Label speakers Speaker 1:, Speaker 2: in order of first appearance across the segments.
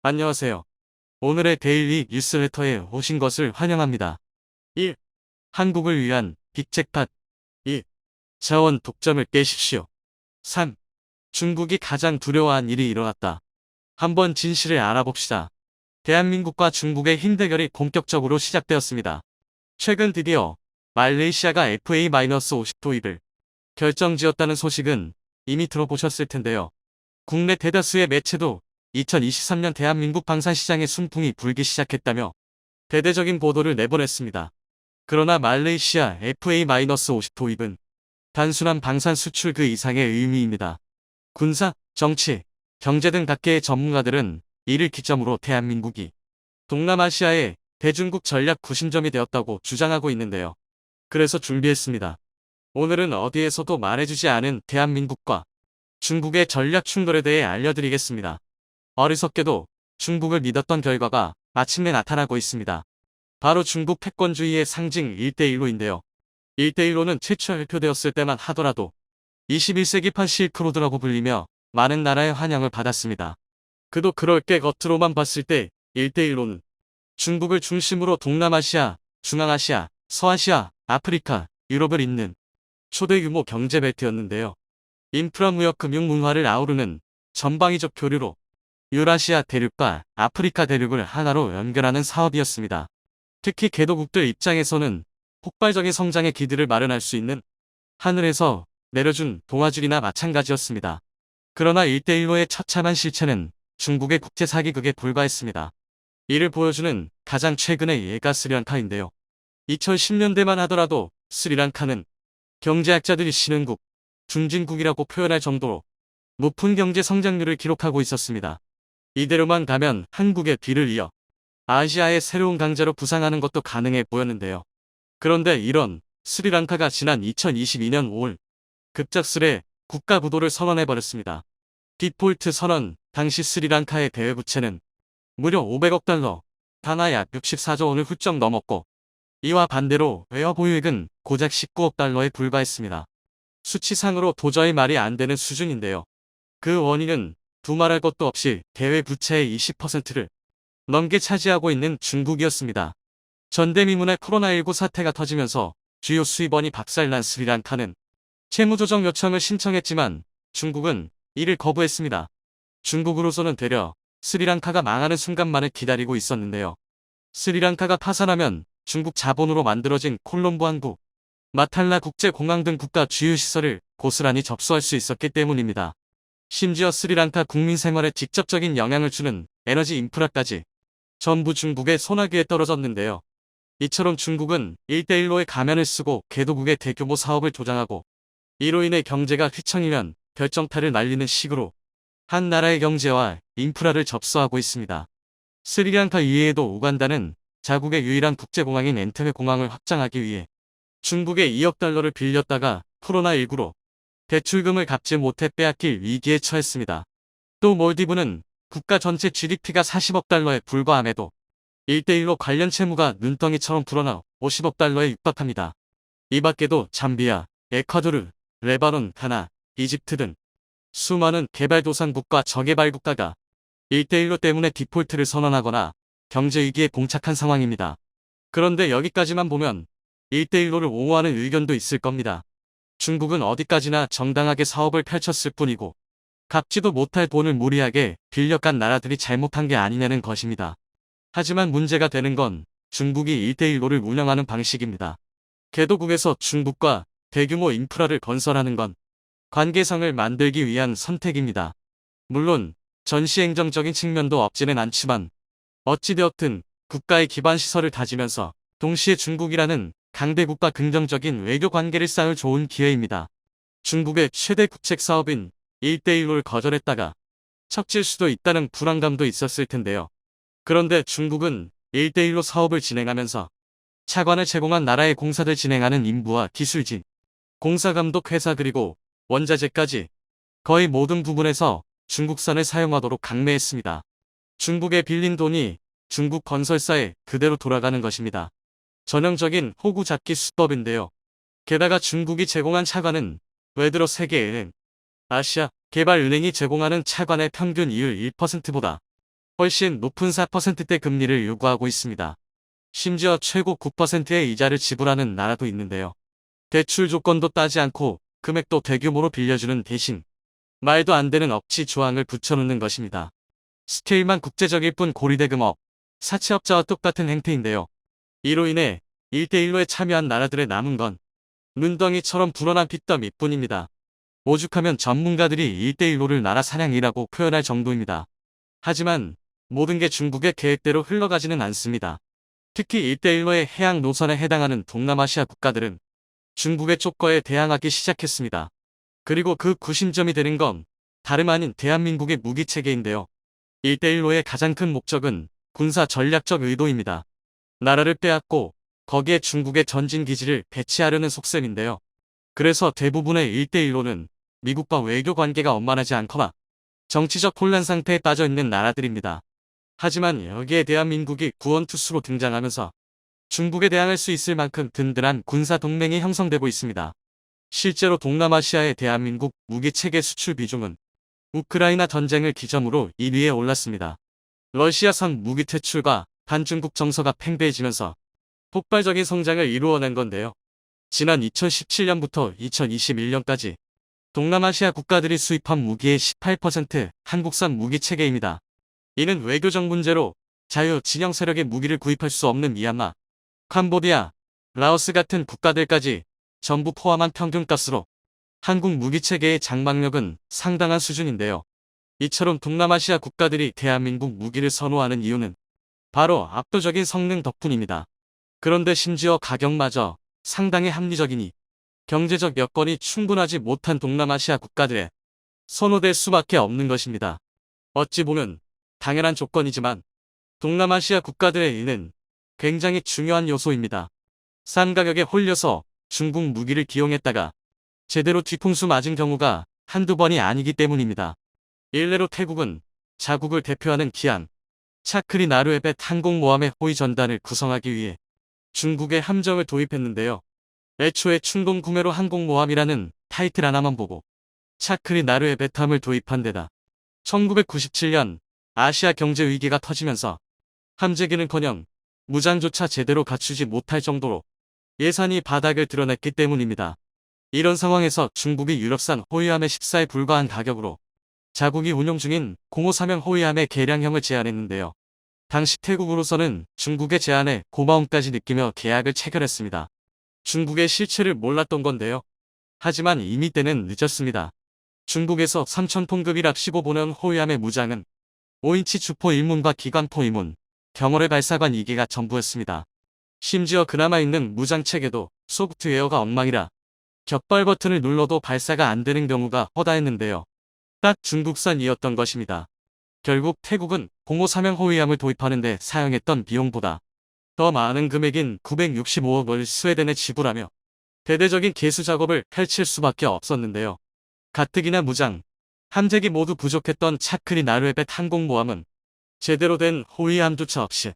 Speaker 1: 안녕하세요. 오늘의 데일리 뉴스레터에 오신 것을 환영합니다. 1. 한국을 위한 빅잭팟. 2. 자원 독점을 깨십시오. 3. 중국이 가장 두려워한 일이 일어났다. 한번 진실을 알아봅시다. 대한민국과 중국의 힘 대결이 본격적으로 시작되었습니다. 최근 드디어 말레이시아가 FA-50 도입을 결정지었다는 소식은 이미 들어보셨을 텐데요. 국내 대다수의 매체도 2023년 대한민국 방산시장의 순풍이 불기 시작했다며 대대적인 보도를 내보냈습니다. 그러나 말레이시아 FA-50 도입은 단순한 방산 수출 그 이상의 의미입니다. 군사, 정치, 경제 등 각계의 전문가들은 이를 기점으로 대한민국이 동남아시아의 대중국 전략 구심점이 되었다고 주장하고 있는데요. 그래서 준비했습니다. 오늘은 어디에서도 말해주지 않은 대한민국과 중국의 전략 충돌에 대해 알려드리겠습니다. 어리석게도 중국을 믿었던 결과가 마침내 나타나고 있습니다. 바로 중국 패권주의의 상징 1대1로인데요. 1대1로는 최초 발표되었을 때만 하더라도 21세기판 실크로드라고 불리며 많은 나라의 환영을 받았습니다. 그도 그럴 게 겉으로만 봤을 때 1대1로는 중국을 중심으로 동남아시아, 중앙아시아, 서아시아, 아프리카, 유럽을 잇는 초대규모 경제벨트였는데요. 인프라 무역 금융 문화를 아우르는 전방위적 교류로 유라시아 대륙과 아프리카 대륙을 하나로 연결하는 사업이었습니다. 특히 개도국들 입장에서는 폭발적인 성장의 기들을 마련할 수 있는 하늘에서 내려준 동아줄이나 마찬가지였습니다. 그러나 1대1로의 처참한 실체는 중국의 국제 사기극에 불과했습니다. 이를 보여주는 가장 최근의 예가 스리랑카인데요. 2010년대만 하더라도 스리랑카는 경제학자들이 신흥국, 중진국이라고 표현할 정도로 높은 경제 성장률을 기록하고 있었습니다. 이대로만 가면 한국의 뒤를 이어 아시아의 새로운 강자로 부상하는 것도 가능해 보였는데요. 그런데 이런 스리랑카가 지난 2022년 5월 급작스레 국가 부도를 선언해버렸습니다. 디폴트 선언 당시 스리랑카의 대외 부채는 무려 500억 달러, 단화 약 64조 원을 훌쩍 넘었고 이와 반대로 외화 보유액은 고작 19억 달러에 불과했습니다. 수치상으로 도저히 말이 안 되는 수준인데요. 그 원인은 두말할 것도 없이 대외 부채의 20%를 넘게 차지하고 있는 중국이었습니다. 전대미문의 코로나19 사태가 터지면서 주요 수입원이 박살난 스리랑카는 채무조정 요청을 신청했지만 중국은 이를 거부했습니다. 중국으로서는 되려 스리랑카가 망하는 순간만을 기다리고 있었는데요. 스리랑카가 파산하면 중국 자본으로 만들어진 콜롬보 항구, 마탈라 국제공항 등 국가 주요 시설을 고스란히 접수할 수 있었기 때문입니다. 심지어 스리랑카 국민 생활에 직접적인 영향을 주는 에너지 인프라까지 전부 중국의 소나기에 떨어졌는데요. 이처럼 중국은 1대1로의 가면을 쓰고 개도국의 대규모 사업을 조장하고 이로 인해 경제가 휘청이면 결정타를 날리는 식으로 한 나라의 경제와 인프라를 접수하고 있습니다. 스리랑카 이외에도 우간다는 자국의 유일한 국제공항인 엔테베 공항을 확장하기 위해 중국에 2억 달러를 빌렸다가 코로나19로 대출금을 갚지 못해 빼앗길 위기에 처했습니다. 또 몰디브는 국가 전체 GDP가 40억 달러에 불과함에도 1대1로 관련 채무가 눈덩이처럼 불어나 50억 달러에 육박합니다. 이 밖에도 잠비아, 에콰도르, 레바논, 가나, 이집트 등 수많은 개발도상국과 저개발국가가 1대1로 때문에 디폴트를 선언하거나 경제위기에 봉착한 상황입니다. 그런데 여기까지만 보면 1대1로를 옹호하는 의견도 있을 겁니다. 중국은 어디까지나 정당하게 사업을 펼쳤을 뿐이고 갚지도 못할 돈을 무리하게 빌려간 나라들이 잘못한 게 아니냐는 것입니다. 하지만 문제가 되는 건 중국이 1대1로를 운영하는 방식입니다. 개도국에서 중국과 대규모 인프라를 건설하는 건 관계성을 만들기 위한 선택입니다. 물론 전시행정적인 측면도 없지는 않지만 어찌되었든 국가의 기반 시설을 다지면서 동시에 중국이라는 강대국과 긍정적인 외교 관계를 쌓을 좋은 기회입니다. 중국의 최대 국책 사업인 1대1로를 거절했다가 척질 수도 있다는 불안감도 있었을 텐데요. 그런데 중국은 1대1로 사업을 진행하면서 차관을 제공한 나라의 공사를 진행하는 인부와 기술진, 공사감독 회사 그리고 원자재까지 거의 모든 부분에서 중국산을 사용하도록 강매했습니다. 중국에 빌린 돈이 중국 건설사에 그대로 돌아가는 것입니다. 전형적인 호구 잡기 수법인데요. 게다가 중국이 제공한 차관은 외들어 세계은행, 아시아 개발은행이 제공하는 차관의 평균 이율 1%보다 훨씬 높은 4%대 금리를 요구하고 있습니다. 심지어 최고 9%의 이자를 지불하는 나라도 있는데요. 대출 조건도 따지 않고 금액도 대규모로 빌려주는 대신 말도 안 되는 억지 조항을 붙여놓는 것입니다. 스케일만 국제적일 뿐 고리대금업, 사채업자와 똑같은 행태인데요. 이로 인해 1대1로에 참여한 나라들의 남은 건 눈덩이처럼 불어난 빚더미뿐입니다. 오죽하면 전문가들이 1대1로를 나라 사냥이라고 표현할 정도입니다. 하지만 모든 게 중국의 계획대로 흘러가지는 않습니다. 특히 1대1로의 해양 노선에 해당하는 동남아시아 국가들은 중국의 촉거에 대항하기 시작했습니다. 그리고 그 구심점이 되는 건 다름 아닌 대한민국의 무기체계인데요. 1대1로의 가장 큰 목적은 군사 전략적 의도입니다. 나라를 빼앗고 거기에 중국의 전진기지를 배치하려는 속셈인데요. 그래서 대부분의 1대1로는 미국과 외교 관계가 원만하지 않거나 정치적 혼란 상태에 빠져 있는 나라들입니다. 하지만 여기에 대한민국이 구원투수로 등장하면서 중국에 대항할 수 있을 만큼 든든한 군사 동맹이 형성되고 있습니다. 실제로 동남아시아의 대한민국 무기체계 수출 비중은 우크라이나 전쟁을 기점으로 1위에 올랐습니다. 러시아산 무기 퇴출과 반중국 정서가 팽배해지면서 폭발적인 성장을 이루어낸 건데요. 지난 2017년부터 2021년까지 동남아시아 국가들이 수입한 무기의 18% 한국산 무기 체계입니다. 이는 외교적 문제로 자유 진영 세력의 무기를 구입할 수 없는 미얀마, 캄보디아, 라오스 같은 국가들까지 전부 포함한 평균값으로 한국 무기 체계의 장막력은 상당한 수준인데요. 이처럼 동남아시아 국가들이 대한민국 무기를 선호하는 이유는 바로 압도적인 성능 덕분입니다. 그런데 심지어 가격마저 상당히 합리적이니 경제적 여건이 충분하지 못한 동남아시아 국가들에 선호될 수밖에 없는 것입니다. 어찌 보면 당연한 조건이지만 동남아시아 국가들의 이는 굉장히 중요한 요소입니다. 싼 가격에 홀려서 중국 무기를 기용했다가 제대로 뒤통수 맞은 경우가 한두 번이 아니기 때문입니다. 일례로 태국은 자국을 대표하는 기안, 차크리 나루에벳 항공모함의 호위 전단을 구성하기 위해 중국의 함정을 도입했는데요. 애초에 충동 구매로 항공모함이라는 타이틀 하나만 보고 차크리 나루에벳함을 도입한 데다 1997년 아시아 경제 위기가 터지면서 함재기는커녕 무장조차 제대로 갖추지 못할 정도로 예산이 바닥을 드러냈기 때문입니다. 이런 상황에서 중국이 유럽산 호위함의 14에 불과한 가격으로 자국이 운용 중인 053형 호위함의 개량형을 제안했는데요. 당시 태국으로서는 중국의 제안에 고마움까지 느끼며 계약을 체결했습니다. 중국의 실체를 몰랐던 건데요. 하지만 이미 때는 늦었습니다. 중국에서 3,000톤급이라 15보는 호위함의 무장은 5인치 주포 1문과 기관포 2문, 경월의 발사관 2개가 전부였습니다. 심지어 그나마 있는 무장체계도 소프트웨어가 엉망이라 격발 버튼을 눌러도 발사가 안 되는 경우가 허다했는데요. 딱 중국산이었던 것입니다. 결국 태국은 053형 호위함을 도입하는데 사용했던 비용보다 더 많은 금액인 965억 을 스웨덴에 지불하며 대대적인 개수 작업을 펼칠 수밖에 없었는데요. 가뜩이나 무장, 함재기 모두 부족했던 차크리 나루에벳 항공모함은 제대로 된 호위함조차 없이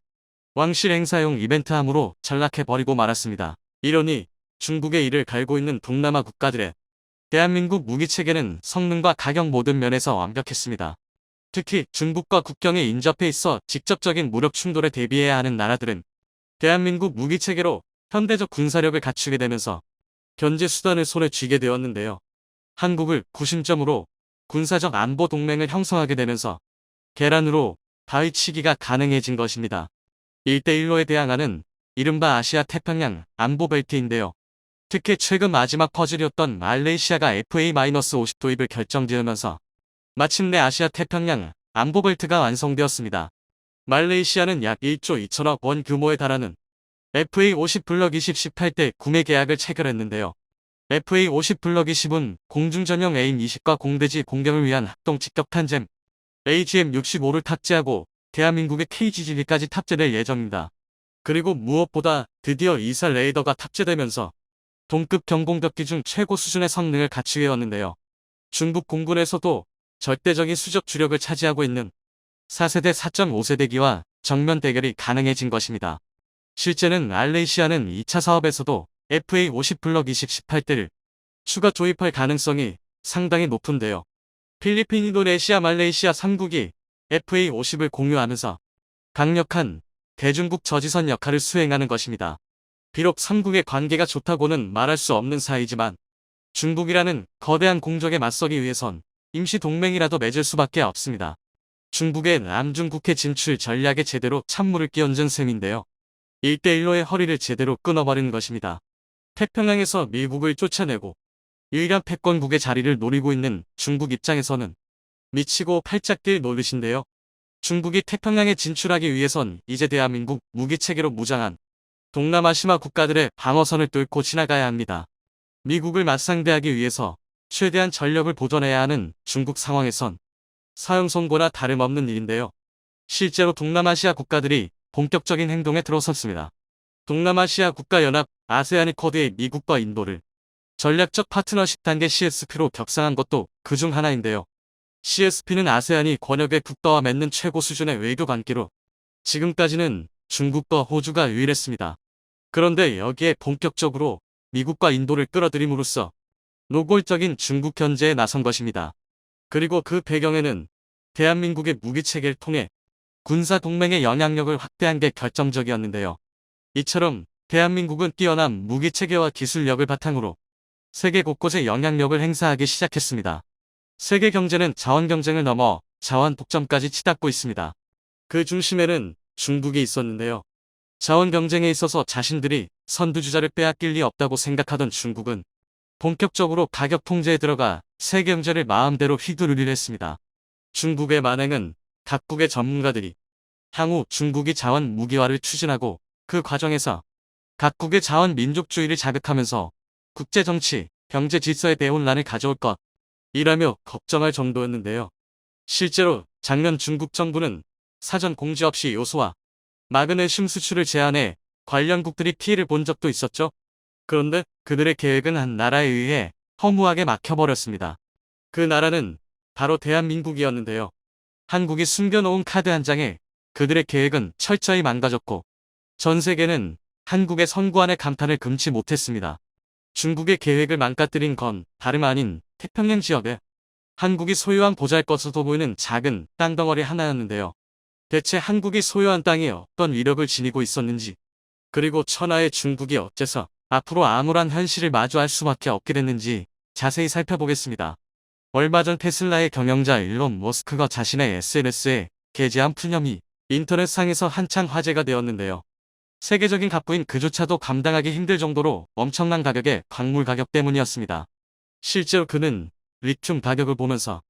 Speaker 1: 왕실 행사용 이벤트함으로 전락해버리고 말았습니다. 이러니 중국의 이를 갈고 있는 동남아 국가들의 대한민국 무기체계는 성능과 가격 모든 면에서 완벽했습니다. 특히 중국과 국경에 인접해 있어 직접적인 무력 충돌에 대비해야 하는 나라들은 대한민국 무기체계로 현대적 군사력을 갖추게 되면서 견제 수단을 손에 쥐게 되었는데요. 한국을 구심점으로 군사적 안보 동맹을 형성하게 되면서 계란으로 바위치기가 가능해진 것입니다. 1대1로에 대항하는 이른바 아시아 태평양 안보벨트인데요. 특히 최근 마지막 퍼즐이었던 말레이시아가 FA-50 도입을 결정지으면서 마침내 아시아 태평양 안보벨트가 완성되었습니다. 말레이시아는 약 1조 2천억 원 규모에 달하는 FA-50 블럭 20 18대 구매 계약을 체결했는데요. FA-50 블럭 20은 공중전용 AIM-20과 공대지 공격을 위한 합동 직격탄잼 AGM-65를 탑재하고 대한민국의 KGGB까지 탑재될 예정입니다. 그리고 무엇보다 드디어 이사 레이더가 탑재되면서 동급 경공격기 중 최고 수준의 성능을 갖추게 되었는데요. 중국 공군에서도 절대적인 수적 주력을 차지하고 있는 4세대 4.5세대기와 정면 대결이 가능해진 것입니다. 실제는 말레이시아는 2차 사업에서도 FA-50 블럭 20 18대를 추가 조입할 가능성이 상당히 높은데요. 필리핀, 인도네시아, 말레이시아 3국이 FA50을 공유하면서 강력한 대중국 저지선 역할을 수행하는 것입니다. 비록 삼국의 관계가 좋다고는 말할 수 없는 사이지만 중국이라는 거대한 공적에 맞서기 위해선 임시 동맹이라도 맺을 수밖에 없습니다. 중국의 남중국해 진출 전략에 제대로 찬물을 끼얹은 셈인데요. 1대1로의 허리를 제대로 끊어버리는 것입니다. 태평양에서 미국을 쫓아내고 유일한 패권국의 자리를 노리고 있는 중국 입장에서는 미치고 팔짝 뛸 노릇인데요. 중국이 태평양에 진출하기 위해선 이제 대한민국 무기체계로 무장한 동남아시아 국가들의 방어선을 뚫고 지나가야 합니다. 미국을 맞상대하기 위해서 최대한 전력을 보존해야 하는 중국 상황에선 사형선고나 다름없는 일인데요. 실제로 동남아시아 국가들이 본격적인 행동에 들어섰습니다. 동남아시아 국가연합 아세안 코드의 미국과 인도를 전략적 파트너십 단계 CSP로 격상한 것도 그중 하나인데요. CSP는 아세안이 권역의 국가와 맺는 최고 수준의 외교 관계로 지금까지는 중국과 호주가 유일했습니다. 그런데 여기에 본격적으로 미국과 인도를 끌어들임으로써 노골적인 중국 견제에 나선 것입니다. 그리고 그 배경에는 대한민국의 무기체계를 통해 군사동맹의 영향력을 확대한 게 결정적이었는데요. 이처럼 대한민국은 뛰어난 무기체계와 기술력을 바탕으로 세계 곳곳에 영향력을 행사하기 시작했습니다. 세계 경제는 자원 경쟁을 넘어 자원 독점까지 치닫고 있습니다. 그 중심에는 중국이 있었는데요. 자원 경쟁에 있어서 자신들이 선두주자를 빼앗길 리 없다고 생각하던 중국은 본격적으로 가격 통제에 들어가 세계 경제를 마음대로 휘두르려 했습니다. 중국의 만행은 각국의 전문가들이 향후 중국이 자원 무기화를 추진하고 그 과정에서 각국의 자원 민족주의를 자극하면서 국제정치, 경제 질서에 대혼란을 가져올 것이라며 걱정할 정도였는데요. 실제로 작년 중국 정부는 사전 공지 없이 요소와 마그네슘 수출을 제한해 관련국들이 피해를 본 적도 있었죠. 그런데 그들의 계획은 한 나라에 의해 허무하게 막혀버렸습니다. 그 나라는 바로 대한민국이었는데요. 한국이 숨겨놓은 카드 한 장에 그들의 계획은 철저히 망가졌고 전 세계는 한국의 선구안의 감탄을 금치 못했습니다. 중국의 계획을 망가뜨린 건 다름 아닌 태평양 지역에 한국이 소유한 보잘것으로 보이는 작은 땅덩어리 하나였는데요. 대체 한국이 소유한 땅이 어떤 위력을 지니고 있었는지, 그리고 천하의 중국이 어째서 앞으로 암울한 현실을 마주할 수밖에 없게 됐는지 자세히 살펴보겠습니다. 얼마 전 테슬라의 경영자 일론 머스크가 자신의 SNS에 게재한 푸념이 인터넷상에서 한창 화제가 되었는데요. 세계적인 갑부인 그조차도 감당하기 힘들 정도로 엄청난 가격의 광물 가격 때문이었습니다. 실제로 그는 리튬 가격을 보면서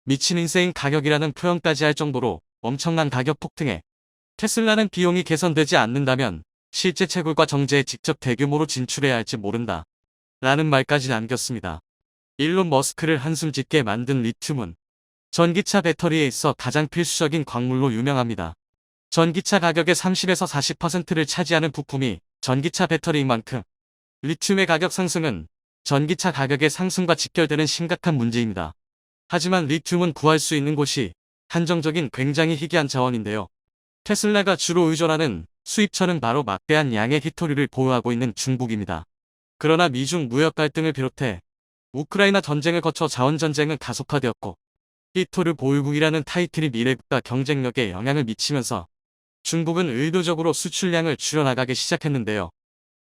Speaker 1: 미친 인생 가격이라는 표현까지 할 정도로 엄청난 가격 폭등에 테슬라는 비용이 개선되지 않는다면 실제 채굴과 정제에 직접 대규모로 진출해야 할지 모른다 라는 말까지 남겼습니다. 일론 머스크를 한숨 짓게 만든 리튬은 전기차 배터리에 있어 가장 필수적인 광물로 유명합니다. 전기차 가격의 30에서 40%를 차지하는 부품이 전기차 배터리인 만큼 리튬의 가격 상승은 전기차 가격의 상승과 직결되는 심각한 문제입니다. 하지만 리튬은 구할 수 있는 곳이 한정적인 굉장히 희귀한 자원인데요. 테슬라가 주로 의존하는 수입처는 바로 막대한 양의 히토류를 보유하고 있는 중국입니다. 그러나 미중 무역 갈등을 비롯해 우크라이나 전쟁을 거쳐 자원전쟁은 가속화되었고 히토류 보유국이라는 타이틀이 미래국가 경쟁력에 영향을 미치면서 중국은 의도적으로 수출량을 줄여나가기 시작했는데요.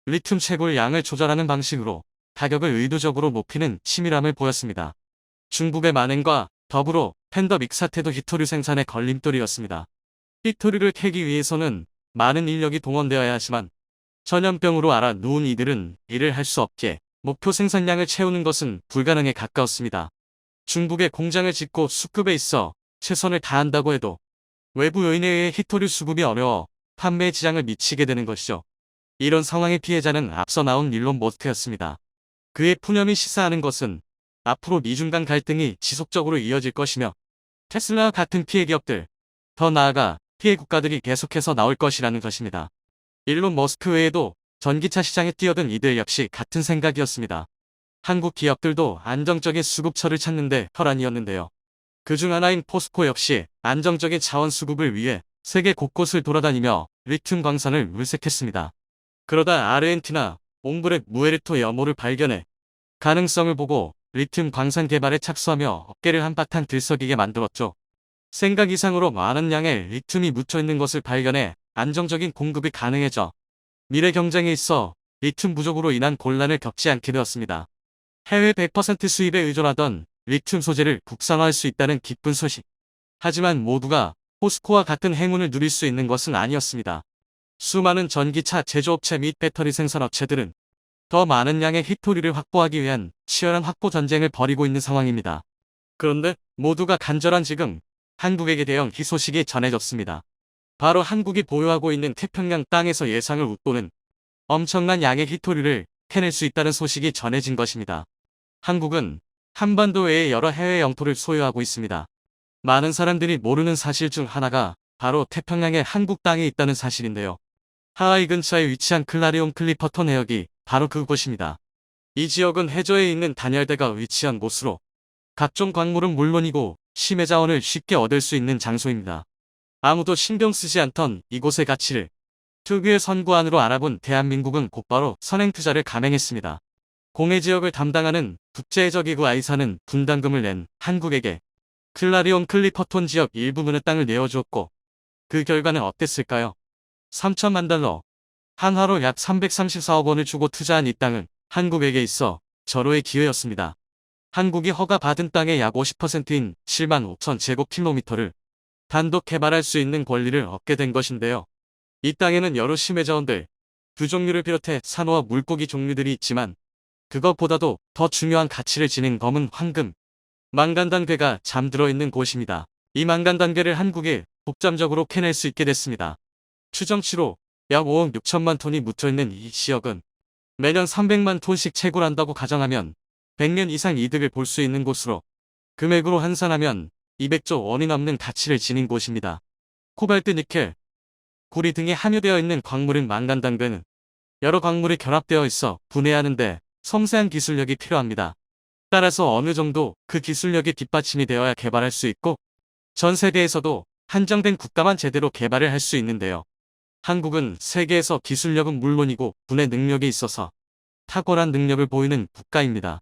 Speaker 1: 리튬 채굴 양을 조절하는 방식으로 가격을 의도적으로 높이는 치밀함을 보였습니다. 중국의 만행과 더불어 팬더믹 사태도 히토류 생산의 걸림돌이었습니다. 히토류를 캐기 위해서는 많은 인력이 동원되어야 하지만 전염병으로 알아 누운 이들은 일을 할 수 없기에 목표 생산량을 채우는 것은 불가능에 가까웠습니다. 중국에 공장을 짓고 수급에 있어 최선을 다한다고 해도 외부 요인에 의해 히토류 수급이 어려워 판매에 지장을 미치게 되는 것이죠. 이런 상황의 피해자는 앞서 나온 일론 머스크였습니다. 그의 푸념이 시사하는 것은 앞으로 미중 간 갈등이 지속적으로 이어질 것이며 테슬라와 같은 피해 기업들, 더 나아가 피해 국가들이 계속해서 나올 것이라는 것입니다. 일론 머스크 외에도 전기차 시장에 뛰어든 이들 역시 같은 생각이었습니다. 한국 기업들도 안정적인 수급처를 찾는데 혈안이었는데요. 그중 하나인 포스코 역시 안정적인 자원 수급을 위해 세계 곳곳을 돌아다니며 리튬 광산을 물색했습니다. 그러다 아르헨티나 옹브렉 무에르토 여모를 발견해 가능성을 보고 리튬 광산 개발에 착수하며 어깨를 한바탕 들썩이게 만들었죠. 생각 이상으로 많은 양의 리튬이 묻혀 있는 것을 발견해 안정적인 공급이 가능해져 미래 경쟁에 있어 리튬 부족으로 인한 곤란을 겪지 않게 되었습니다. 해외 100% 수입에 의존하던 리튬 소재를 국산화할 수 있다는 기쁜 소식. 하지만 모두가 포스코와 같은 행운을 누릴 수 있는 것은 아니었습니다. 수많은 전기차 제조업체 및 배터리 생산업체들은 더 많은 양의 히토리를 확보하기 위한 치열한 확보 전쟁을 벌이고 있는 상황입니다. 그런데 모두가 간절한 지금 한국에게 대형 희소식이 전해졌습니다. 바로 한국이 보유하고 있는 태평양 땅에서 예상을 웃도는 엄청난 양의 히토리를 캐낼 수 있다는 소식이 전해진 것입니다. 한국은 한반도 외의 여러 해외 영토를 소유하고 있습니다. 많은 사람들이 모르는 사실 중 하나가 바로 태평양에 한국 땅이 있다는 사실인데요. 하와이 근처에 위치한 클라리온 클리퍼톤 해역이 바로 그곳입니다. 이 지역은 해저에 있는 단열대가 위치한 곳으로 각종 광물은 물론이고 심해 자원을 쉽게 얻을 수 있는 장소입니다. 아무도 신경 쓰지 않던 이곳의 가치를 특유의 선구안으로 알아본 대한민국은 곧바로 선행 투자를 감행했습니다. 공해 지역을 담당하는 국제해저기구 아이사는 분담금을 낸 한국에게 클라리온 클리퍼톤 지역 일부분의 땅을 내어주었고 그 결과는 어땠을까요? 3천만 달러, 한화로 약 334억 원을 주고 투자한 이 땅은 한국에게 있어 절호의 기회였습니다. 한국이 허가받은 땅의 약 50%인 7만 5천 제곱킬로미터를 단독 개발할 수 있는 권리를 얻게 된 것인데요. 이 땅에는 여러 심해 자원들, 두 종류를 비롯해 산호와 물고기 종류들이 있지만 그것보다도 더 중요한 가치를 지닌 검은 황금, 망간단괴가 잠들어 있는 곳입니다. 이 망간단괴를 한국에 독점적으로 캐낼 수 있게 됐습니다. 추정치로 약 5억 6천만 톤이 묻혀있는 이 지역은 매년 300만 톤씩 채굴한다고 가정하면 100년 이상 이득을 볼 수 있는 곳으로 금액으로 환산하면 200조 원이 넘는 가치를 지닌 곳입니다. 코발트, 니켈, 구리 등이 함유되어 있는 광물인 망간단괴는 여러 광물이 결합되어 있어 분해하는데 섬세한 기술력이 필요합니다. 따라서 어느 정도 그 기술력이 뒷받침이 되어야 개발할 수 있고 전 세계에서도 한정된 국가만 제대로 개발을 할 수 있는데요. 한국은 세계에서 기술력은 물론이고 분해 능력이 있어서 탁월한 능력을 보이는 국가입니다.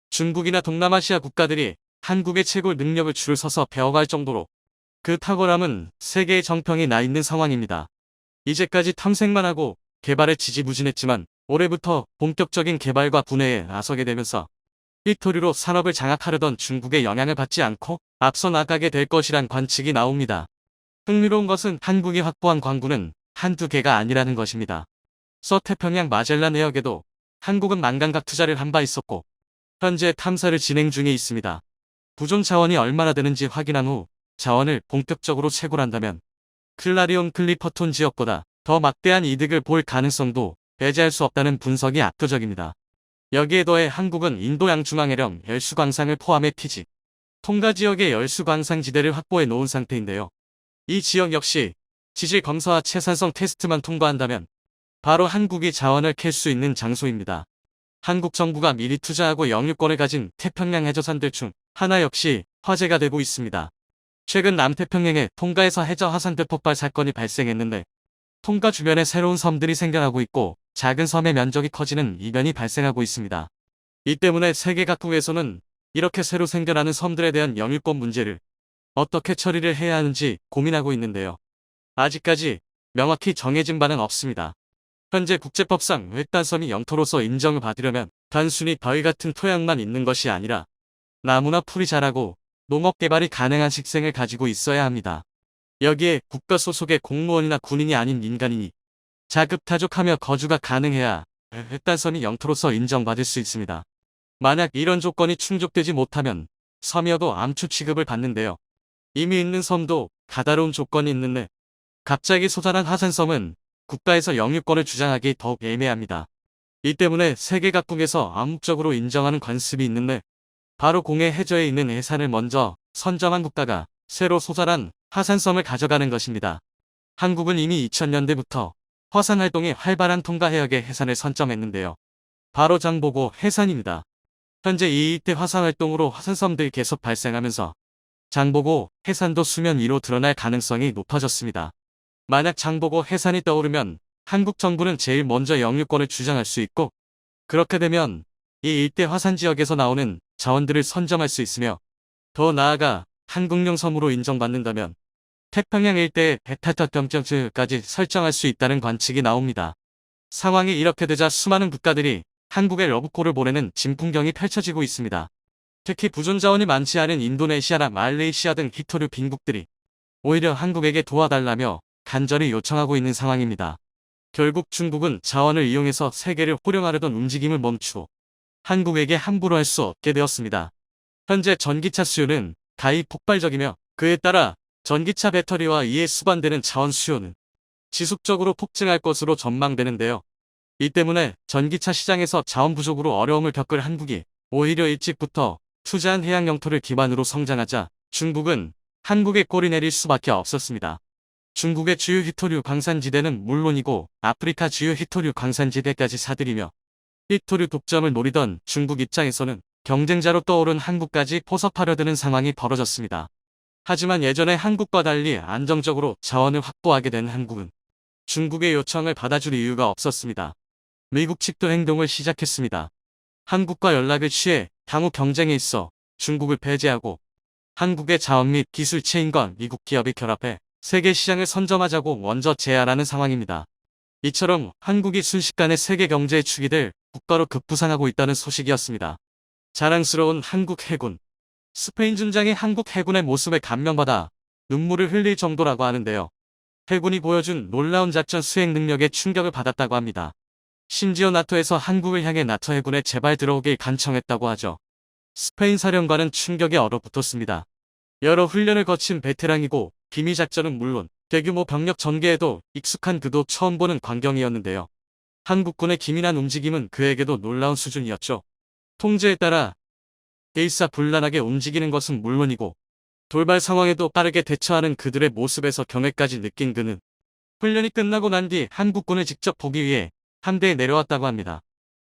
Speaker 1: 중국이나 동남아시아 국가들이 한국의 채굴 능력을 줄을 서서 배워갈 정도로 그 탁월함은 세계의 정평이 나 있는 상황입니다. 이제까지 탐색만 하고 개발에 지지부진했지만 올해부터 본격적인 개발과 분해에 나서게 되면서 히토리로 산업을 장악하려던 중국의 영향을 받지 않고 앞서 나가게 될 것이란 관측이 나옵니다. 흥미로운 것은 한국이 확보한 광구는 한두 개가 아니라는 것입니다. 서태평양 마젤란 해역에도 한국은 만감각 투자를 한 바 있었고 현재 탐사를 진행 중에 있습니다. 부존 자원이 얼마나 되는지 확인한 후 자원을 본격적으로 채굴한다면 클라리온 클리퍼톤 지역보다 더 막대한 이득을 볼 가능성도 배제할 수 없다는 분석이 압도적입니다. 여기에 더해 한국은 인도 양중앙해령 열수광상을 포함해 피지, 통가 지역의 열수광상지대를 확보해 놓은 상태인데요. 이 지역 역시 지질 검사와 채산성 테스트만 통과한다면 바로 한국이 자원을 캘 수 있는 장소입니다. 한국 정부가 미리 투자하고 영유권을 가진 태평양 해저산들 중 하나 역시 화제가 되고 있습니다. 최근 남태평양의 통가에서 해저 화산재 폭발 사건이 발생했는데 통가 주변에 새로운 섬들이 생겨나고 있고 작은 섬의 면적이 커지는 이변이 발생하고 있습니다. 이 때문에 세계 각국에서는 이렇게 새로 생겨나는 섬들에 대한 영유권 문제를 어떻게 처리를 해야 하는지 고민하고 있는데요. 아직까지 명확히 정해진 바는 없습니다. 현재 국제법상 외딴섬이 영토로서 인정을 받으려면 단순히 바위 같은 토양만 있는 것이 아니라 나무나 풀이 자라고 농업개발이 가능한 식생을 가지고 있어야 합니다. 여기에 국가 소속의 공무원이나 군인이 아닌 민간인이 자급타족하며 거주가 가능해야 외딴섬이 영토로서 인정받을 수 있습니다. 만약 이런 조건이 충족되지 못하면 섬이어도 암초 취급을 받는데요. 이미 있는 섬도 가다로운 조건이 있는데 갑자기 솟아난 화산섬은 국가에서 영유권을 주장하기 더욱 애매합니다. 이 때문에 세계 각국에서 암묵적으로 인정하는 관습이 있는데 바로 공해 해저에 있는 해산을 먼저 선정한 국가가 새로 솟아난 화산섬을 가져가는 것입니다. 한국은 이미 2000년대부터 화산 활동이 활발한 통가 해역의 해산을 선점했는데요. 바로 장보고 해산입니다. 현재 이 일대 화산 활동으로 화산섬들이 계속 발생하면서 장보고 해산도 수면 위로 드러날 가능성이 높아졌습니다. 만약 장보고 해산이 떠오르면 한국 정부는 제일 먼저 영유권을 주장할 수 있고 그렇게 되면 이 일대 화산 지역에서 나오는 자원들을 선점할 수 있으며 더 나아가 한국령 섬으로 인정받는다면 태평양 일대에 베타점점까지 설정할 수 있다는 관측이 나옵니다. 상황이 이렇게 되자 수많은 국가들이 한국에 러브콜을 보내는 진풍경이 펼쳐지고 있습니다. 특히 부존 자원이 많지 않은 인도네시아나 말레이시아 등 희토류 빈국들이 오히려 한국에게 도와달라며 간절히 요청하고 있는 상황입니다. 결국 중국은 자원을 이용해서 세계를 호령하려던 움직임을 멈추고 한국에게 함부로 할 수 없게 되었습니다. 현재 전기차 수요는 가히 폭발적이며 그에 따라 전기차 배터리와 이에 수반되는 자원 수요는 지속적으로 폭증할 것으로 전망되는데요. 이 때문에 전기차 시장에서 자원 부족으로 어려움을 겪을 한국이 오히려 일찍부터 투자한 해양 영토를 기반으로 성장하자 중국은 한국에 꼬리 내릴 수밖에 없었습니다. 중국의 주요 희토류 광산지대는 물론이고 아프리카 주요 희토류 광산지대까지 사들이며 희토류 독점을 노리던 중국 입장에서는 경쟁자로 떠오른 한국까지 포섭하려 드는 상황이 벌어졌습니다. 하지만 예전에 한국과 달리 안정적으로 자원을 확보하게 된 한국은 중국의 요청을 받아줄 이유가 없었습니다. 미국 측도 행동을 시작했습니다. 한국과 연락을 취해 향후 경쟁에 있어 중국을 배제하고 한국의 자원 및 기술 체인과 미국 기업이 결합해 세계 시장을 선점하자고 먼저 제안하는 상황입니다. 이처럼 한국이 순식간에 세계 경제의 축이 될 국가로 급부상하고 있다는 소식이었습니다. 자랑스러운 한국 해군. 스페인 준장이 한국 해군의 모습에 감명받아 눈물을 흘릴 정도라고 하는데요. 해군이 보여준 놀라운 작전 수행 능력에 충격을 받았다고 합니다. 심지어 나토에서 한국을 향해 나토 해군에 제발 들어오길 간청했다고 하죠. 스페인 사령관은 충격에 얼어붙었습니다. 여러 훈련을 거친 베테랑이고 기미 작전은 물론 대규모 병력 전개에도 익숙한 그도 처음 보는 광경이었는데요. 한국군의 기민한 움직임은 그에게도 놀라운 수준이었죠. 통제에 따라 일사불란하게 움직이는 것은 물론이고 돌발 상황에도 빠르게 대처하는 그들의 모습에서 경외까지 느낀 그는 훈련이 끝나고 난 뒤 한국군을 직접 보기 위해 함대에 내려왔다고 합니다.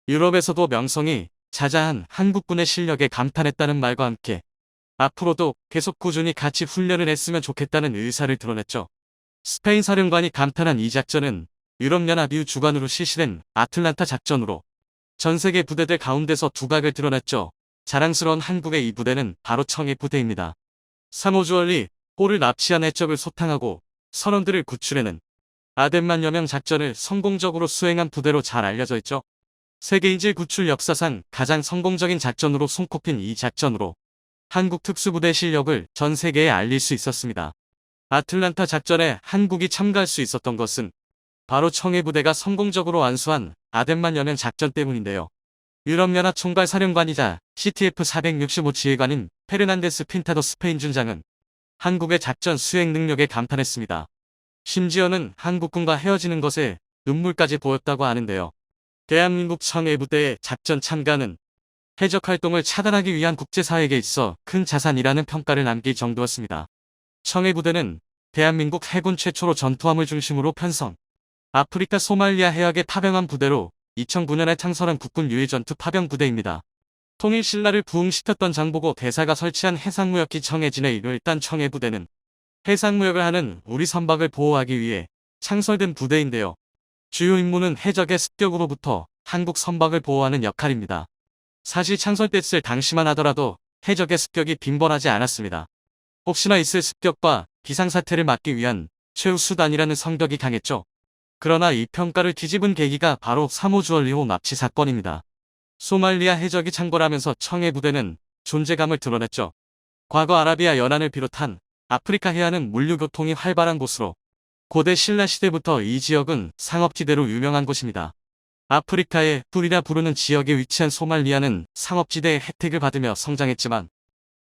Speaker 1: 유럽에서도 명성이 자자한 한국군의 실력에 감탄했다는 말과 함께 앞으로도 계속 꾸준히 같이 훈련을 했으면 좋겠다는 의사를 드러냈죠. 스페인 사령관이 감탄한 이 작전은 유럽연합 EU 주관으로 실시된 아틀란타 작전으로 전 세계 부대들 가운데서 두각을 드러냈죠. 자랑스러운 한국의 이 부대는 바로 청해 부대입니다. 3호 주얼리 홀을 납치한 해적을 소탕하고 선원들을 구출해낸 아덴만여 명 작전을 성공적으로 수행한 부대로 잘 알려져 있죠. 세계인질 구출 역사상 가장 성공적인 작전으로 손꼽힌 이 작전으로 한국 특수부대 실력을 전 세계에 알릴 수 있었습니다. 아틀란타 작전에 한국이 참가할 수 있었던 것은 바로 청해부대가 성공적으로 완수한 아덴만 여명 작전 때문인데요. 유럽연합 총괄사령관이자 CTF-465 지휘관인 페르난데스 핀타도 스페인 준장은 한국의 작전 수행 능력에 감탄했습니다. 심지어는 한국군과 헤어지는 것에 눈물까지 보였다고 하는데요. 대한민국 청해부대의 작전 참가는 해적활동을 차단하기 위한 국제사회에 있어 큰 자산이라는 평가를 남길 정도였습니다. 청해부대는 대한민국 해군 최초로 전투함을 중심으로 편성, 아프리카 소말리아 해역에 파병한 부대로 2009년에 창설한 국군 유해전투 파병부대입니다. 통일신라를 부흥시켰던 장보고 대사가 설치한 해상무역기 청해진의 일단 청해부대는 해상무역을 하는 우리 선박을 보호하기 위해 창설된 부대인데요. 주요 임무는 해적의 습격으로부터 한국 선박을 보호하는 역할입니다. 사실 창설됐을 당시만 하더라도 해적의 습격이 빈번하지 않았습니다. 혹시나 있을 습격과 비상사태를 막기 위한 최후 수단이라는 성격이 강했죠. 그러나 이 평가를 뒤집은 계기가 바로 3호 주얼리호 납치 사건입니다. 소말리아 해적이 창궐하면서 청해부대는 존재감을 드러냈죠. 과거 아라비아 연안을 비롯한 아프리카 해안은 물류교통이 활발한 곳으로 고대 신라 시대부터 이 지역은 상업지대로 유명한 곳입니다. 아프리카의 뿔이라 부르는 지역에 위치한 소말리아는 상업지대의 혜택을 받으며 성장했지만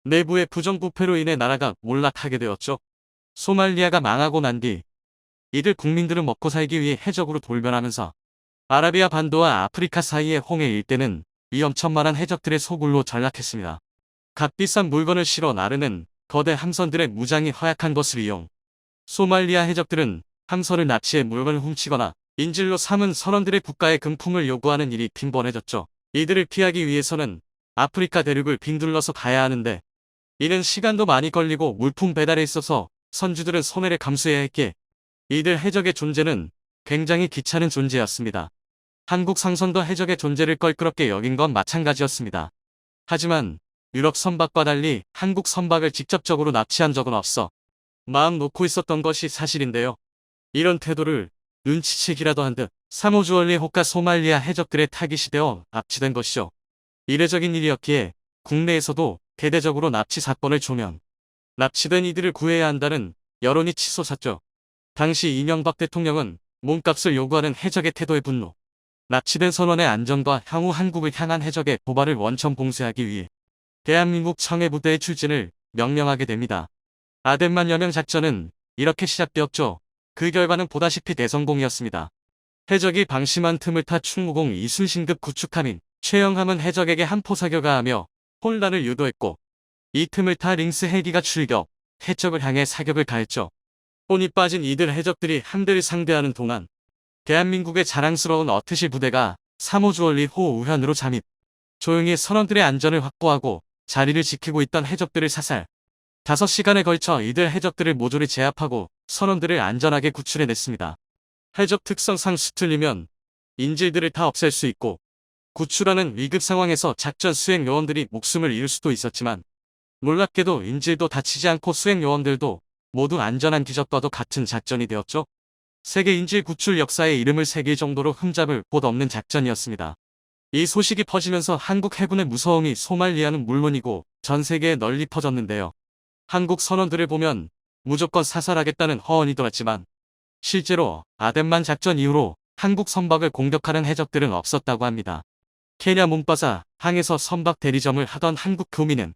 Speaker 1: 내부의 부정부패로 인해 나라가 몰락하게 되었죠. 소말리아가 망하고 난 뒤 이들 국민들은 먹고 살기 위해 해적으로 돌변하면서 아라비아 반도와 아프리카 사이의 홍해 일대는 위험천만한 해적들의 소굴로 전락했습니다. 값비싼 물건을 실어 나르는 거대 함선들의 무장이 허약한 것을 이용 소말리아 해적들은 함선을 납치해 물건을 훔치거나 인질로 삼은 선원들의 국가에 금품을 요구하는 일이 빈번해졌죠. 이들을 피하기 위해서는 아프리카 대륙을 빙둘러서 가야 하는데 이는 시간도 많이 걸리고 물품 배달에 있어서 선주들은 손해를 감수해야 했기에 이들 해적의 존재는 굉장히 귀찮은 존재였습니다. 한국 상선도 해적의 존재를 껄끄럽게 여긴 건 마찬가지였습니다. 하지만 유럽 선박과 달리 한국 선박을 직접적으로 납치한 적은 없어 마음 놓고 있었던 것이 사실인데요. 이런 태도를 눈치채기라도 한 듯 사모주얼리 호가 소말리아 해적들의 타깃이 되어 납치된 것이죠. 이례적인 일이었기에 국내에서도 대대적으로 납치 사건을 조면 납치된 이들을 구해야 한다는 여론이 치솟았죠. 당시 이명박 대통령은 몸값을 요구하는 해적의 태도에 분노, 납치된 선원의 안전과 향후 한국을 향한 해적의 도발을 원천 봉쇄하기 위해 대한민국 청해부대의 출진을 명령하게 됩니다. 아덴만 여명 작전은 이렇게 시작되었죠. 그 결과는 보다시피 대성공이었습니다. 해적이 방심한 틈을 타 충무공 이순신급 구축함인 최영함은 해적에게 한포 사격하며 혼란을 유도했고, 이 틈을 타 링스 헬기가 출격, 해적을 향해 사격을 가했죠. 혼이 빠진 이들 해적들이 함대를 상대하는 동안 대한민국의 자랑스러운 어트시 부대가 3호 주얼리 호 우현으로 잠입, 조용히 선원들의 안전을 확보하고 자리를 지키고 있던 해적들을 사살. 5시간에 걸쳐 이들 해적들을 모조리 제압하고 선원들을 안전하게 구출해냈습니다. 해적 특성상 수틀리면 인질들을 다 없앨 수 있고, 구출하는 위급 상황에서 작전 수행 요원들이 목숨을 잃을 수도 있었지만, 놀랍게도 인질도 다치지 않고 수행 요원들도 모두 안전한 기적과도 같은 작전이 되었죠. 세계 인질 구출 역사에 이름을 새길 정도로 흠잡을 곳 없는 작전이었습니다. 이 소식이 퍼지면서 한국 해군의 무서움이 소말리아는 물론이고 전 세계에 널리 퍼졌는데요. 한국 선원들을 보면 무조건 사살하겠다는 허언이 돌았지만, 실제로 아덴만 작전 이후로 한국 선박을 공격하는 해적들은 없었다고 합니다. 케냐 몬바사 항에서 선박 대리점을 하던 한국 교민은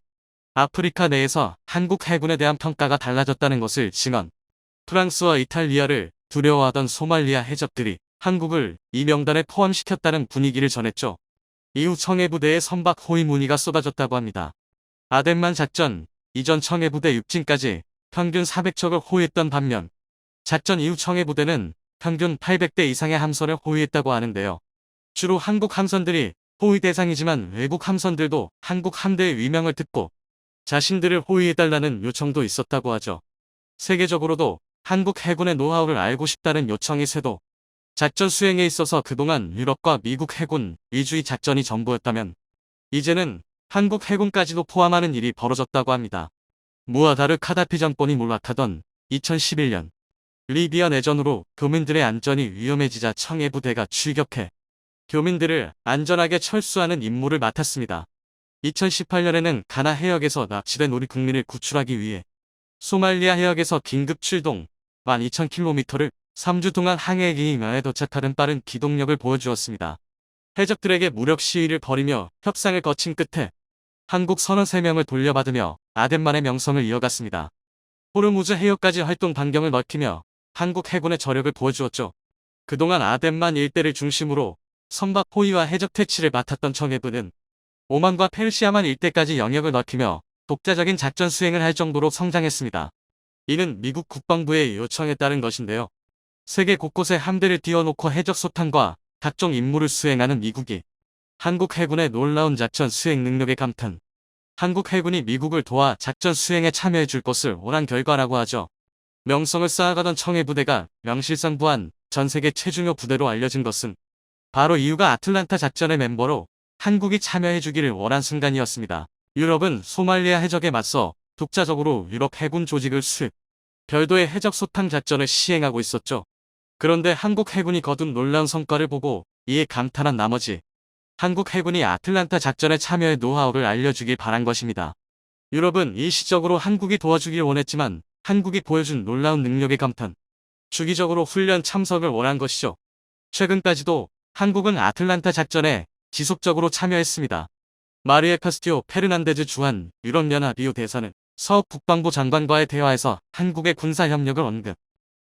Speaker 1: 아프리카 내에서 한국 해군에 대한 평가가 달라졌다는 것을 증언. 프랑스와 이탈리아를 두려워하던 소말리아 해적들이 한국을 이 명단에 포함시켰다는 분위기를 전했죠. 이후 청해부대의 선박 호위 문의가 쏟아졌다고 합니다. 아덴만 작전 이전 청해부대 육진까지 평균 400척을 호위했던 반면, 작전 이후 청해부대는 평균 800대 이상의 함선을 호위했다고 하는데요. 주로 한국 함선들이 호위 대상이지만 외국 함선들도 한국 함대의 위명을 듣고 자신들을 호위해달라는 요청도 있었다고 하죠. 세계적으로도 한국 해군의 노하우를 알고 싶다는 요청이 쇄도. 작전 수행에 있어서 그동안 유럽과 미국 해군 위주의 작전이 전부였다면, 이제는 한국 해군까지도 포함하는 일이 벌어졌다고 합니다. 무아다르 카다피 정권이 몰락하던 2011년, 리비아 내전으로 교민들의 안전이 위험해지자 청해부대가 출격해 교민들을 안전하게 철수하는 임무를 맡았습니다. 2018년에는 가나 해역에서 납치된 우리 국민을 구출하기 위해 소말리아 해역에서 긴급 출동 12,000km를 3주 동안 항해기면에 도착하는 빠른 기동력을 보여주었습니다. 해적들에게 무력 시위를 벌이며 협상을 거친 끝에 한국 선원 3명을 돌려받으며 아덴만의 명성을 이어갔습니다. 호르무즈 해역까지 활동 반경을 넓히며 한국 해군의 저력을 보여주었죠. 그동안 아덴만 일대를 중심으로 선박 호위와 해적 퇴치를 맡았던 청해부는 오만과 페르시아만 일대까지 영역을 넓히며 독자적인 작전 수행을 할 정도로 성장했습니다. 이는 미국 국방부의 요청에 따른 것인데요. 세계 곳곳에 함대를 띄워놓고 해적 소탕과 각종 임무를 수행하는 미국이 한국 해군의 놀라운 작전 수행 능력에 감탄, 한국 해군이 미국을 도와 작전 수행에 참여해 줄 것을 원한 결과라고 하죠. 명성을 쌓아가던 청해부대가 명실상부한 전세계 최중요 부대로 알려진 것은 바로 이유가 아틀란타 작전의 멤버로 한국이 참여해 주기를 원한 순간이었습니다. 유럽은 소말리아 해적에 맞서 독자적으로 유럽 해군 조직을 수립, 별도의 해적 소탕 작전을 시행하고 있었죠. 그런데 한국 해군이 거둔 놀라운 성과를 보고 이에 감탄한 나머지 한국 해군이 아틀란타 작전에 참여의 노하우를 알려주길 바란 것입니다. 유럽은 일시적으로 한국이 도와주길 원했지만 한국이 보여준 놀라운 능력에 감탄, 주기적으로 훈련 참석을 원한 것이죠. 최근까지도 한국은 아틀란타 작전에 지속적으로 참여했습니다. 마리에 카스티오 페르난데즈 주한 유럽연합 이후 대사는 서욱 국방부 장관과의 대화에서 한국의 군사협력을 언급,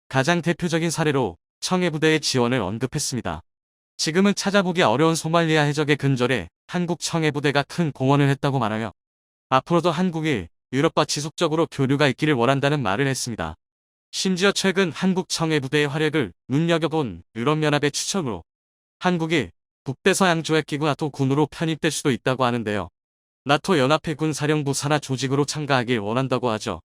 Speaker 1: 가장 대표적인 사례로 청해부대의 지원을 언급했습니다. 지금은 찾아보기 어려운 소말리아 해적의 근절에 한국 청해부대가 큰 공헌을 했다고 말하며 앞으로도 한국이 유럽과 지속적으로 교류가 있기를 원한다는 말을 했습니다. 심지어 최근 한국 청해부대의 활약을 눈여겨본 유럽연합의 추천으로 한국이 북대서양 조약기구 나토 군으로 편입될 수도 있다고 하는데요. 나토 연합해군 사령부 산하 조직으로 참가하길 원한다고 하죠.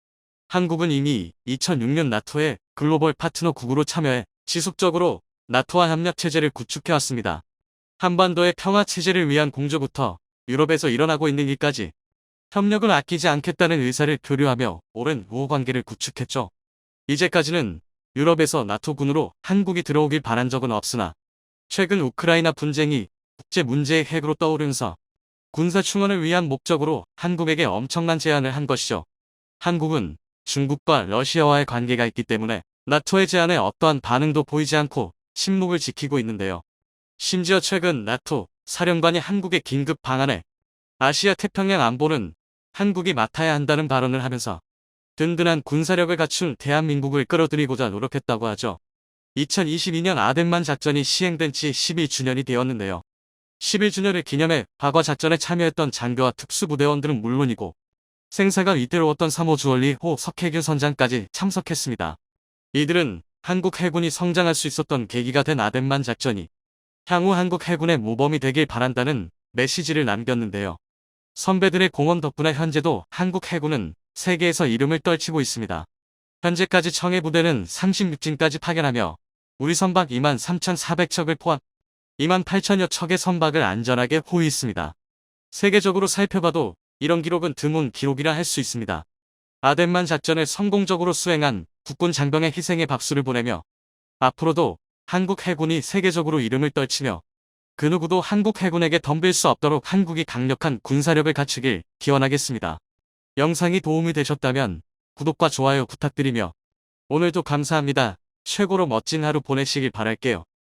Speaker 1: 한국은 이미 2006년 나토의 글로벌 파트너 국으로 참여해 지속적으로 나토와 협력체제를 구축해왔습니다. 한반도의 평화체제를 위한 공조부터 유럽에서 일어나고 있는 일까지 협력을 아끼지 않겠다는 의사를 표류하며 오랜 우호관계를 구축했죠. 이제까지는 유럽에서 나토군으로 한국이 들어오길 바란 적은 없으나 최근 우크라이나 분쟁이 국제 문제의 핵으로 떠오르면서 군사 충원을 위한 목적으로 한국에게 엄청난 제안을 한 것이죠. 한국은 중국과 러시아와의 관계가 있기 때문에 나토의 제안에 어떠한 반응도 보이지 않고 침묵을 지키고 있는데요. 심지어 최근 나토 사령관이 한국의 긴급 방안에 아시아 태평양 안보는 한국이 맡아야 한다는 발언을 하면서 든든한 군사력을 갖춘 대한민국을 끌어들이고자 노력했다고 하죠. 2022년 아덴만 작전이 시행된 지 12주년이 되었는데요. 11주년을 기념해 과거 작전에 참여했던 장교와 특수부대원들은 물론이고 생사가 위태로웠던 3호 주얼리 호 석해균 선장까지 참석했습니다. 이들은 한국 해군이 성장할 수 있었던 계기가 된 아덴만 작전이 향후 한국 해군의 모범이 되길 바란다는 메시지를 남겼는데요. 선배들의 공헌 덕분에 현재도 한국 해군은 세계에서 이름을 떨치고 있습니다. 현재까지 청해 부대는 36진까지 파견하며 우리 선박 23,400척을 포함 28,000여 척의 선박을 안전하게 호위했습니다. 세계적으로 살펴봐도 이런 기록은 드문 기록이라 할 수 있습니다. 아덴만 작전을 성공적으로 수행한 국군 장병의 희생에 박수를 보내며 앞으로도 한국 해군이 세계적으로 이름을 떨치며 그 누구도 한국 해군에게 덤빌 수 없도록 한국이 강력한 군사력을 갖추길 기원하겠습니다. 영상이 도움이 되셨다면 구독과 좋아요 부탁드리며 오늘도 감사합니다. 최고로 멋진 하루 보내시길 바랄게요.